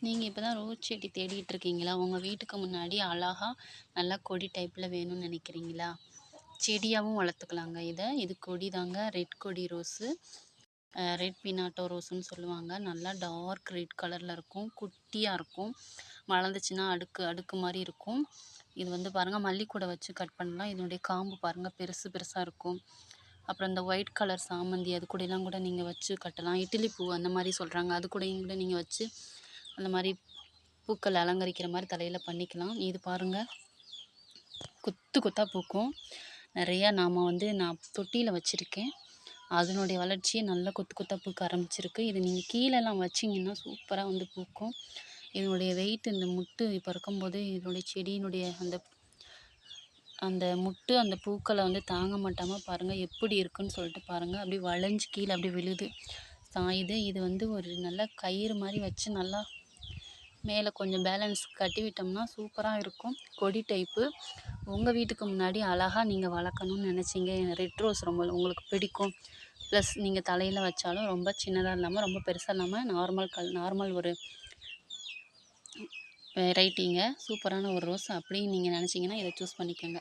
நீங்கள் இப்போ தான் ரோஸ் செடி தேடிட்டு இருக்கீங்களா? உங்கள் வீட்டுக்கு முன்னாடி அழகா நல்லா கொடி டைப்பில் வேணும்னு நினைக்கிறீங்களா? செடியாகவும் வளர்த்துக்கலாங்க இதை. இது கொடி தாங்க. ரெட் கொடி ரோஸு, ரெட் பினாட்டோ ரோஸுன்னு சொல்லுவாங்க. நல்லா டார்க் ரெட் கலரில் இருக்கும். குட்டியாக இருக்கும். வளர்ந்துச்சுன்னா அடுக்கு அடுக்கு மாதிரி இருக்கும். இது வந்து பாருங்கள், மல்லிக்கூட வச்சு கட் பண்ணலாம். இதனுடைய காம்பு பாருங்கள், பெருசு பெருசாக இருக்கும். அப்புறம் இந்த ஒயிட் கலர் சாமந்தி அது கூடலாம் கூட நீங்கள் வச்சு கட்டலாம். இட்லி பூ அந்த மாதிரி சொல்கிறாங்க, அது கூடயும் கூட நீங்கள் வச்சு அந்த மாதிரி பூக்கள் அலங்கரிக்கிற மாதிரி தலையில் பண்ணிக்கலாம். இது பாருங்கள், கொத்து கொத்தாக பூக்கும் நிறையா. நான் தொட்டியில் வச்சுருக்கேன். அதனுடைய வளர்ச்சியை நல்லா கொத்து கொத்தாக பூக்க ஆரம்பிச்சிருக்கு. இது நீங்கள் கீழெல்லாம் வச்சிங்கன்னா சூப்பராக வந்து பூக்கும். இதனுடைய வெயிட், இந்த முட்டு இப்போ இருக்கும்போது இதனுடைய செடியினுடைய அந்த அந்த முட்டு அந்த பூக்களை வந்து தாங்க மாட்டாமல் பாருங்கள் எப்படி இருக்குன்னு சொல்லிட்டு பாருங்கள். அப்படி வளைஞ்சு கீழே அப்படி விழுது, சாயுது. இது வந்து ஒரு நல்ல கயிறு மாதிரி வச்சு நல்லா மேலே கொஞ்சம் பேலன்ஸ் கட்டி விட்டோம்னா சூப்பராக இருக்கும். கொடி டைப்பு உங்கள் வீட்டுக்கு முன்னாடி அழகாக நீங்கள் வளர்க்கணும்னு நினச்சிங்க. ரெட் ரோஸ் ரொம்ப உங்களுக்கு பிடிக்கும். ப்ளஸ் நீங்கள் தலையில் வச்சாலும் ரொம்ப சின்னதாக இல்லாமல் ரொம்ப பெருசாக இல்லாமல் நார்மல் ஒரு வெரைட்டிங்க. சூப்பரான ஒரு ரோஸ் அப்படின்னு நீங்கள் நினச்சிங்கன்னா இதை சூஸ் பண்ணிக்கோங்க.